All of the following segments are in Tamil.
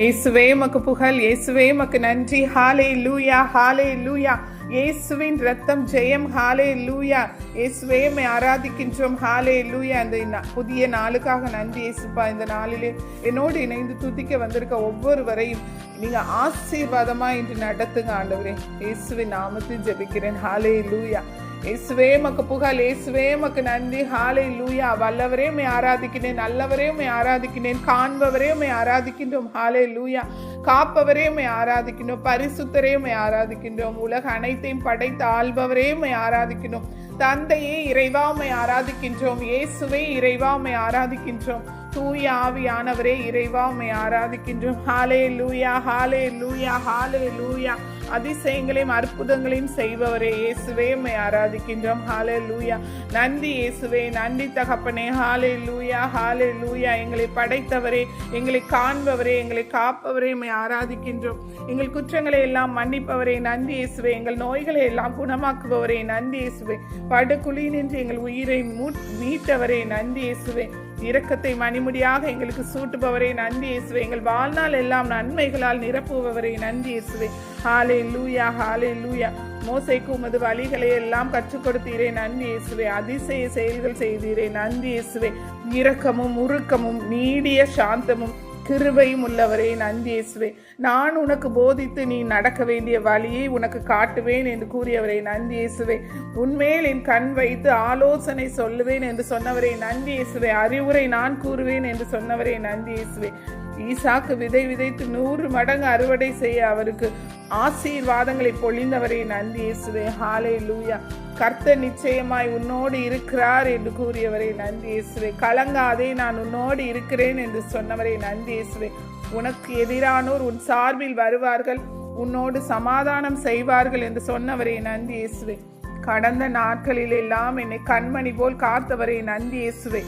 இயேசுவே மக்கு புகழ், இயேசுவே மக்கு நன்றி. ஹாலே லூயா, ஹாலே லூயா. இயேசுவின் ரத்தம் ஜெயம். ஹாலே லூயா. இயேசுவே மை ஆராதிக்கின்றோம். ஹாலே லூயா. இந்த புதிய நாளுக்காக நன்றி இயேசுப்பா. இந்த நாளிலே என்னோடு இணைந்து துதிக்க வந்திருக்க ஒவ்வொருவரையும் நீங்க ஆசீர்வாதமா இன்று நடத்துங்க ஆண்டவரே. இயேசுவின் நாமத்தில் ஜெபிக்கிறேன். ஹாலே லூயா. இயேசுவே மக்கு புகழ், இயேசுவே மக்கு நன்றி. ஹாலே லூயா. வல்லவரே மை ஆராதிக்கிறேன், நல்லவரே மை ஆராதிக்கிறேன், காண்பவரே மை ஆராதிக்கின்றோம். ஹாலே லூயா. காப்பவரே மை ஆராதிக்கின்றோம், பரிசுத்தரே மை ஆராதிக்கின்றோம், உலக அனைத்தையும் படைத்து ஆள்பவரே மை ஆராதிக்கின்றோம், தந்தையே இறைவா மை ஆராதிக்கின்றோம், இயேசுவே இறைவா மை ஆராதிக்கின்றோம், தூய ஆவியானவரே இறைவா மை ஆராதிக்கின்றோம். ஹாலே லூயா, ஹாலே லூயா, ஹாலே லூயா. அதிசயங்களையும் அற்புதங்களையும் செய்பவரே இயேசுவே மை ஆராதிக்கின்றோம். ஹாலே லூயா. நன்றி இயேசுவே, நன்றி தகப்பனே. ஹாலே லூயா, ஹாலே லூயா. எங்களை படைத்தவரே, எங்களை காண்பவரே, எங்களை காப்பவரே மை ஆராதிக்கின்றோம். எங்கள் குற்றங்களை எல்லாம் மன்னிப்பவரே நன்றி இயேசுவே. எங்கள் நோய்களை எல்லாம் குணமாக்குபவரே நன்றி இயேசுவே. படுகுழி நின்று எங்கள் உயிரை மீட்டவரே நன்றி இயேசுவே. இரக்கத்தை மணிமுடியாக எங்களுக்கு சூட்டுபவரே நன்றி இயேசுவே. எங்கள் வாழ்நாள் எல்லாம் நன்மைகளால் நிரப்புபவரே நன்றி இயேசுவே. ஹாலே லூயா, ஹாலே லூயா. மோசேக்கு உமது வழிகளை எல்லாம் கற்றுக் கொடுத்தீரே நன்றி இயேசுவே. அதிசய செயல்கள் செய்தீரே நன்றி இயேசுவே. இரக்கமும் உருக்கமும் நீடிய சாந்தமும் கிருபையும் உள்ளவரே நன்றி இயேசுவே. நான் உனக்கு போதித்து நீ நடக்க வேண்டிய வழியை உனக்கு காட்டுவேன் என்று கூறியவரே நன்றி இயேசுவே. உன்மேல் என் கண் வைத்து ஆலோசனை சொல்லுவேன் என்று சொன்னவரே நன்றி இயேசுவே. அறிவுரை நான் கூறுவேன் என்று சொன்னவரே நன்றி இயேசுவே. ஈசாக்கு விதை விதைத்து 100 மடங்கு அறுவடை செய்ய அவருக்கு ஆசீர்வாதங்களை பொழிந்தவரே நன்றி இயேசுவே. ஹாலே லூயா. கர்த்தர் நிச்சயமாய் உன்னோடு இருக்கிறார் என்று கூறியவரே நன்றி இயேசுவே. கலங்காதே, நான் உன்னோடு இருக்கிறேன் என்று சொன்னவரே நன்றி இயேசுவே. உனக்கு எதிரானோர் உன் சார்பில் வருவார்கள், உன்னோடு சமாதானம் செய்வார்கள் என்று சொன்னவரே நன்றி இயேசுவே. கடந்த நாட்களில் எல்லாம் என்னை கண்மணி போல் காத்தவரே நன்றி இயேசுவே.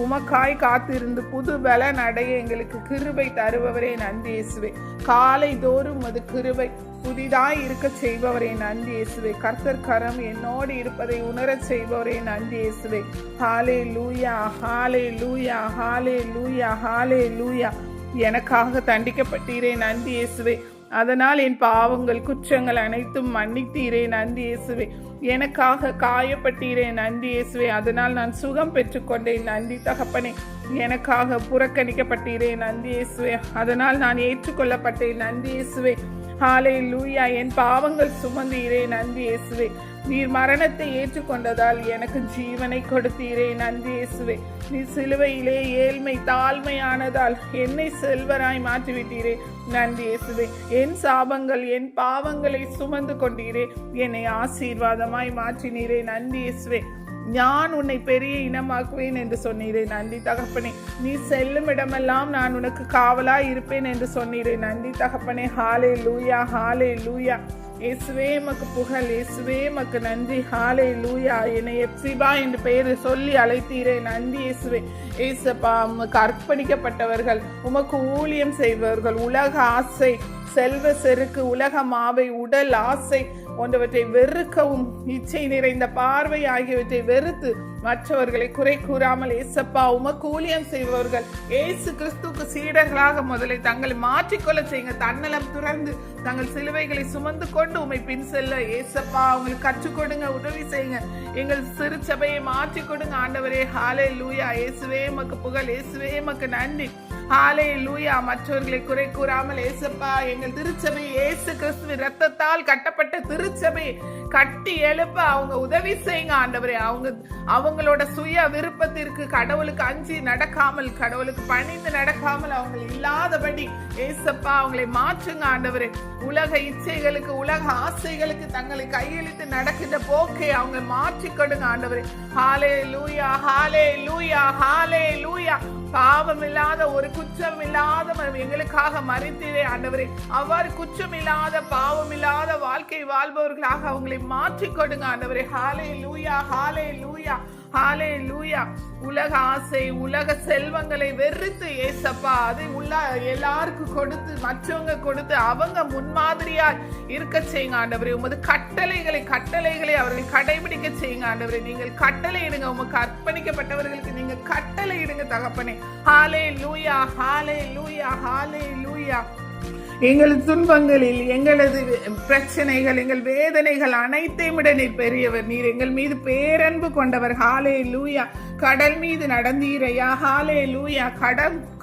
உமக்காய் காத்திருந்து புது பலன் அடைய எங்களுக்கு கிருபை தருபவரே நன்றி இயேசுவே. காலை தோறும் அது கிருபை புதிதாய் இருக்க செய்பவரே நன்றி இயேசுவே. கர்த்தர் கரம் என்னோடு இருப்பதை உணரச் செய்பவரே நன்றி இயேசுவே. ஹாலே லூயா, ஹாலே லூயா, ஹாலே லூயா, ஹாலே லூயா. எனக்காக தண்டிக்கப்பட்டீரே நன்றி இயேசுவே. அதனால் என் பாவங்கள் குற்றங்கள் அனைத்தும் மன்னித்தீரே நன்றி இயேசுவே. எனக்காக காயப்பட்டீரே நன்றி இயேசுவே. அதனால் நான் சுகம் பெற்றுக்கொண்டேன் நன்றி தகப்பனே. எனக்காக புறக்கணிக்கப்பட்டீரே நன்றி இயேசுவே. அதனால் நான் ஏற்றுக்கொள்ளப்பட்டேன் நன்றி இயேசுவே. ஹாலே லூயா. என் பாவங்கள் சுமந்தீரே நன்றி இயேசுவே. நீர் மரணத்தை ஏற்றுக்கொண்டதால் எனக்கு ஜீவனை கொடுத்தீரே நன்றி இயேசுவே. நீர் சிலுவையிலே ஏழ்மை தாழ்மையானதால் என்னை செல்வராய் மாற்றிவிட்டீரே நன்றி இயேசுவே. என் சாபங்கள் என் பாவங்களை சுமந்து கொண்டீரே, என்னை ஆசீர்வாதமாய் மாற்றினீரே நன்றி இயேசுவே. நான் உன்னை பெரிய இனமாக்குவேன் என்று சொன்னீரே நன்றி தகப்பனே. நீ செல்லும் இடமெல்லாம் நான் உனக்கு காவலாய் இருப்பேன் என்று சொன்னீரே நன்றி தகப்பனே. ஹாலே லூயா, ஹாலே லூயா. இயேசுவே மக்கு புகழ், இயேசுவே மக்கு நன்றி. ஹாலே லூயா. என்னை எப்சிபா என்று பெயர் சொல்லி அழைத்தீரே நன்றி இயேசுவே. ஏசப்பா, உமக்கு அர்ப்பணிக்கப்பட்டவர்கள், உமக்கு ஊழியம் செய்பவர்கள், உலக ஆசை, செல்வ செருக்கு, உலக மாவை, உடல் ஆசை போன்றவற்றை வெறுக்கவும், இச்சை நிறைந்த பார்வை ஆகியவற்றை வெறுத்து மற்றவர்களை குறை கூறாமல் ஏசப்பா உமக்கு ஊழியம் செய்பவர்கள், ஏசு கிறிஸ்துக்கு சீடர்களாக முதலை தங்களை மாற்றிக்கொள்ள செய்யுங்க. தன்னலம் துறந்து தங்கள் சிலுவைகளை சுமந்து கொண்டு உமை பின் செல்ல ஏசப்பா அவங்களுக்கு கற்றுக் கொடுங்க, உதவி செய்யுங்க. எங்கள் சிறு சபையை மாற்றி கொடுங்க ஆண்டவரே. ஹாலே லூயா. இயேசுவே மக்கு புகழ், இயேசுவே மக்கு நன்றி. ஹாலே லூயா. மற்றவர்களை குறை கூறாமல் ஏசப்பா எங்கள் திருச்சபை இயேசு கிறிஸ்துவின் இரத்தத்தால் கட்டப்பட்ட திருச்சபை கட்டி எழுப்ப அவங்க உதவி செய்யுங்க ஆண்டவரே. அவங்களோட சுய விருப்பத்திற்கு கடவுளுக்கு அஞ்சி நடக்காமல், கடவுளுக்கு பணிந்து நடக்காமல், அவங்க இல்லாதபடி ஏசப்பா அவங்களை மாற்றுங்க ஆண்டவரே. உலக இச்சைகளுக்கு, உலக ஆசைகளுக்கு தங்களை கையெழுத்து நடக்கின்ற போக்கை அவங்க மாற்றி கொடுங்க ஆண்டவரே. ஹாலே லூயா, ஹாலே லூயா, ஹாலே லூயா. பாவம் இல்லாத, ஒரு குற்றம் இல்லாத எங்களுக்காக மரித்தீரே ஆண்டவரே. அவ்வாறு குற்றம் இல்லாத, பாவம் இல்லாத வாழ்க்கை வாழ்பவர்களாக அவங்களை மாற்றி கொடுங்க ஆண்டவரே. ஹாலே லூயா, ஹாலே லூயா, ஹாலே லூயா. உலக ஆசை, உலக செல்வங்களை வெறுத்து ஏசப்பா அதை எல்லாருக்கும் கொடுத்து, மற்றவங்க கொடுத்து அவங்க முன்மாதிரியா இருக்க செய்யுங்க ஆண்டவரே. உமது கட்டளைகளை அவர்கள் கடைபிடிக்க செய்யுங்க ஆண்டவரே. நீங்கள் கட்டளை இடுங்க, உமக்கு அர்ப்பணிக்கப்பட்டவர்களுக்கு நீங்க கட்டளை இடுங்க தகப்பனே. ஹalleluya ஹalleluya ஹalleluya. எங்களது துன்பங்களில், எங்களது பிரச்சனைகள், எங்கள் வேதனைகள் அனைத்தையும் விட நீர் பெரியவர். நீர் எங்கள் மீது பேரன்பு கொண்டவர். ஹalleluya. கடல் மீது நடந்தீரையா, ஹalleluya.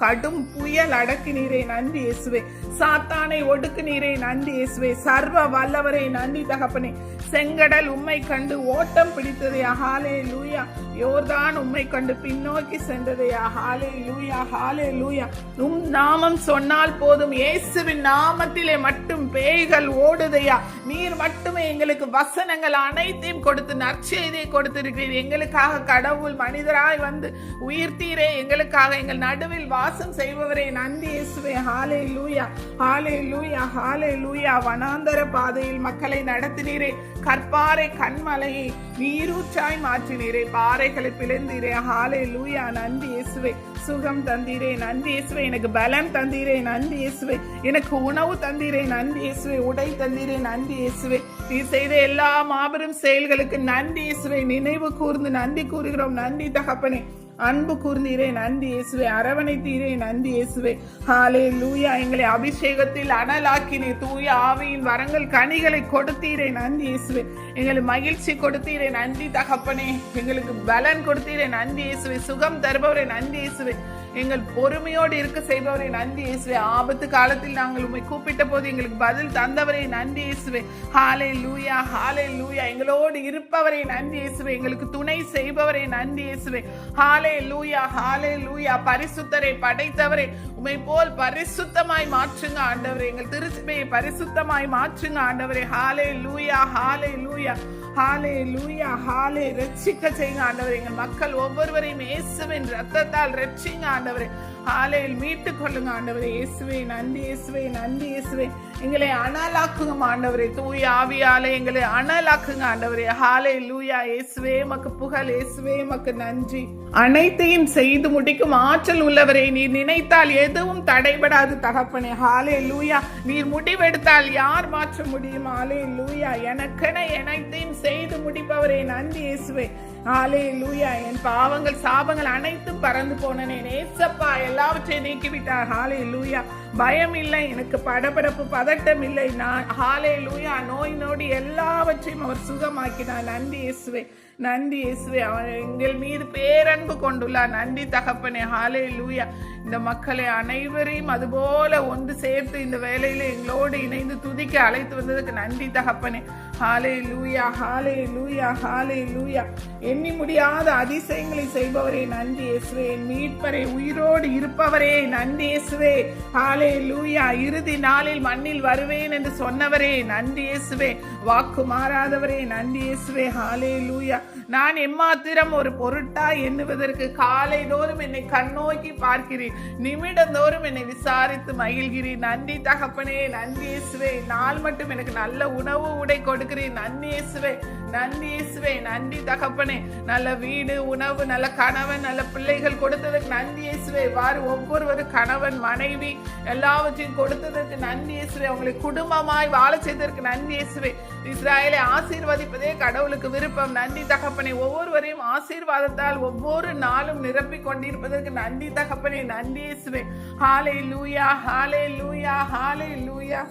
கடும் புயல் அடக்கினீரே, நன்றி இயேசுவே. சாத்தானை ஒடுக்கினீரே, நன்றி இயேசுவே. சர்வ வல்லவரே, நன்றி தகப்பனே. செங்கடல் உம்மை கண்டு ஓட்டம் பிடித்ததையா, ஹalleluya. யோர்தான் உம்மை கண்டு பின்னோக்கி சென்றதையா, ஹalleluya ஹalleluya. உம் நாமம் சொன்னால் போதும், இயேசுவின் நாமத்திலே மட்டும் பேய்கள் ஓடுதையா. நீர் மட்டுமே எங்களுக்கு வசனங்கள் அனைத்தையும் கொடுத்து நற்செய்தியை கொடுத்திருக்கிறீர். எங்களுக்காக கடவுள் மனிதராய் வந்து உயிர்த்தீரே, எங்களுக்காக எங்கள் நடுவில் வாசம் செய்பவரே, நன்றி இயேசுவே. ஹalleluya ஹalleluya ஹalleluya. வனாந்தர பாதையில் மக்களை நடத்தினீரே, கற்பாறை கண்மலையை நீரூற்றாய் மாற்றினீரே, பாறைகளை பிளந்தீரே, ஹalleluya. நன்றி இயேசுவே. சுகம் தந்தீரே, நன்றி இயேசுவே. எனக்கு பலம் தந்தீரே, நன்றி இயேசுவே. எனக்கு உணவு தந்தீரே, நன்றி இயேசுவே. உடை தந்தீரே, நன்றி இயேசுவே. நீ செய்த எல்லா மாபெரும் செயல்களுக்கு நன்றி இயேசுவே. நினைவு கூர்ந்து நன்றி கூறுகிறோம். நன்றி தகப்பனே. அன்பு கூர்ந்தீரே, நன்றி இயேசுவே. அரவணைத்தீரே, நன்றி இயேசுவே. ஹalleluya. எங்களை அபிஷேகத்தில் அனலாக்கினே, தூய ஆவியின் வரங்கள் கனிகளை கொடுத்தீரே, நன்றி இயேசுவே. எங்களுக்கு மகிழ்ச்சி கொடுத்தீரே, நன்றி தகப்பனே. எங்களுக்கு பலன் கொடுத்தீரே, நன்றி இயேசுவே. சுகம் தருபவரே, நன்றி இயேசுவே. எங்கள் பொறுமையோடு இருக்க செய்பவரே, நன்றி இயேசுவே. ஆபத்து காலத்தில் நாங்கள் உம்மை கூப்பிட்ட போது எங்களுக்கு பதில் தந்தவரே, நன்றி இயேசுவே. ஹalleluya ஹalleluya. எங்களோடு இருப்பவரே, நன்றி இயேசுவே. எங்களுக்கு துணை செய்பவரே, நன்றி இயேசுவே. ஹalleluya ஹalleluya. பரிசுத்தரை படைத்தவரே, உம்மை போல் பரிசுத்தமாய் மாற்றுங்க ஆண்டவரே. எங்கள் திருச்சபையை பரிசுத்தமாய் மாற்றுங்க ஆண்டவரே. ஹalleluya ஹalleluya ஹalleluya ஹalleluya. ரட்சிக்க செய்யுங்க ஆண்டவரே. எங்கள் மக்கள் ஒவ்வொருவரையும் இயேசுவின் ரத்தத்தால் ரட்சிங்க ஆண்டவரே. ஹalleluya. மீட்டுக் கொள்ளுங்க ஆண்டவரே. இயேசுவே, நன்றி இயேசுவே. நன்றி இயேசுவே. எங்களை அனலாக்குங்க ஆண்டவரே. தூய ஆவியாலே எங்களை அனலாக்குங்க ஆண்டவரே. ஹalleluya. இயேசுவே மக்கு புகழ், இயேசுவே மக்கு நன்றி. அனைத்தையும் செய்து முடிக்கும் ஆற்றல் உள்ளவரே, நீர் நினைத்தால் எதுவும் தடைபடாது தகப்பனே. ஹalleluya. நீர் முடிவெடுத்தால் யார் மாற்ற முடியும்? ஹalleluya. எனக்கென அனைத்தையும் செய்து முடிப்பவரே, நன்றி இயேசுவே. ஹalleluya. என் பாவங்கள் சாபங்கள் அனைத்தும் பறந்து போனனே, நேசப்பா எல்லாவற்றையும் நீக்கிவிட்டார். ஹalleluya. பயம் இல்லை, எனக்கு படபடப்பு பதட்டம் இல்லை. நான் ஹalleluya. நோய் நொடி எல்லாவற்றையும் அவர் சுகமாக்கினார். நன்றி இயேசுவே. நன்றி இயேசுவே. அவர் எங்கள் மீது பேரன்பு கொண்டுள்ளார். நன்றி தகப்பனே. ஹalleluya. இந்த மக்களை அனைவரையும் அதுபோல ஒன்று சேர்த்து இந்த வேலையில எங்களோடு இணைந்து துதிக்க அழைத்து வந்ததுக்கு நன்றி தகப்பனே. ஹalleluya ஹalleluya ஹalleluya. எண்ணி முடியாத அதிசயங்களை செய்பவரே, நன்றி இயேசுவே. என் மீட்பரே, உயிரோடு இருப்பவரே, நன்றி இயேசுவே. ஹalleluya. இறுதி நாளில் மண்ணில் வருவேன் என்று சொன்னவரே, நன்றி இயேசுவே. வாக்கு மாறாதவரே, நன்றி இயேசுவே. ஹalleluya. நான் எம்மாத்திரம் ஒரு பொருட்டா எண்ணுவதற்கு காலை தோறும் என்னை கண்ணோக்கி பார்க்கிறேன், நிமிடந்தோறும் என்னை விசாரித்து மகிழ்கிறேன். நன்றி தகப்பனே, நன்றி இயேசுவே. நாள் மட்டும் எனக்கு நல்ல உணவு உடை கொடுக்கிறேன். நன்றி இயேசுவே. நன்றி இயேசுவே. நன்றி தகப்பனே. நல்ல வீடு, உணவு, நல்ல கணவன், நல்ல பிள்ளைகள் கொடுத்ததற்கு நன்றி இயேசுவே. வாரு ஒவ்வொருவரும் கணவன் மனைவி எல்லாவற்றையும் கொடுத்ததற்கு நன்றி இயேசுவே. அவங்களை குடும்பமாய் வாழ செய்ததற்கு நன்றி இயேசுவே. இஸ்ராயலை ஆசீர்வதிப்பதே கடவுளுக்கு விருப்பம். நன்றி தகப்பனே. ஒவ்வொருவரையும் ஆசீர்வாதத்தால் ஒவ்வொரு நாளும் நிரப்பிக் கொண்டிருப்பதற்கு நன்றி தகப்பனே. நன்றி இயேசுவே. ஹalleluya ஹalleluya ஹalleluya.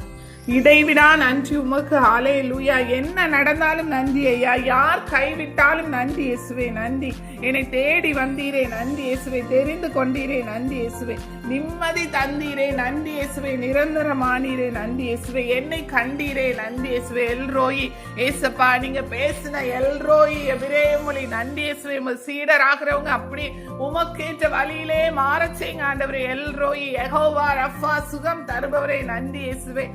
இடைவிடா நன்றி உமக்கு. ஹalleluya. என்ன நடந்தாலும் நன்றி ஐயா. யார் கைவிட்டாலும் நன்றி இயேசுவே. நன்றி. என்னை தேடி வந்தீரே, நன்றி இயேசுவே. தெரிந்து கொண்டீரே, நன்றி இயேசுவே. நிம்மதி தந்தீரே, நன்றி இயேசுவே. நிரந்தரமானீரே, நன்றி இயேசுவே. என்னை கண்டீரே, நன்றி இயேசுவே. எல்ரோயி ஏசப்பா, நீங்க பேசின எல்ரோயி எபிரேய மொழி, நன்றி இயேசுவே. சீடர் ஆகிறவங்க அப்படி உமக்கேற்ற வழியிலே மாற செய்யுங்க ஆண்டவரே. எல்ரோயி யெகோவா ரஃபா, சுகம் தருபவரே, நன்றி இயேசுவே.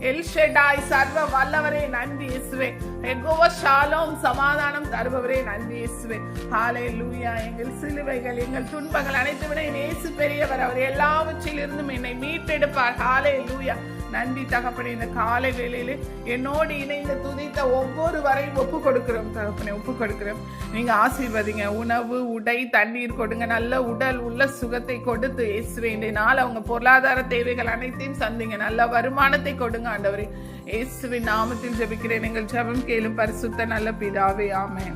எல்ஷடாய் சர்வ வல்லவரே, நன்றி இயேசுவே. யெகோவா ஷாலோம், சமாதானம் தருபவரே, நன்றி இயேசுவே. ஹalleluya. எங்கள் சிலுவைகள், எங்கள் துன்பங்கள் அனைத்து விட இயேசு பெரியவர். அவர் எல்லாவற்றிலிருந்தும் என்னை மீட்டெடுப்பார். ஹalleluya. நன்றி தகப்பனே. இந்த காலை வேளையிலே என்னோடு இணைந்து துதித்த ஒவ்வொரு வரையும் ஒப்பு கொடுக்கிறோம் தகப்பனே, ஒப்பு கொடுக்கிறோம். நீங்க ஆசீர்வதிங்க. உணவு, உடை, தண்ணீர் கொடுங்க. நல்ல உடல் உள்ள சுகத்தை கொடுத்து இயேசுவே இன்றைய நாள் அவங்க பொருளாதார தேவைகள் அனைத்தையும் சந்திங்க. நல்ல வருமானத்தை கொடுங்க ஆண்டவரே. இயேசுவின் நாமத்தில் ஜெபிக்கிறேன். எங்கள் ஜெபம் கேளும் பரிசுத்த நல்ல பிதாவே. ஆமென்.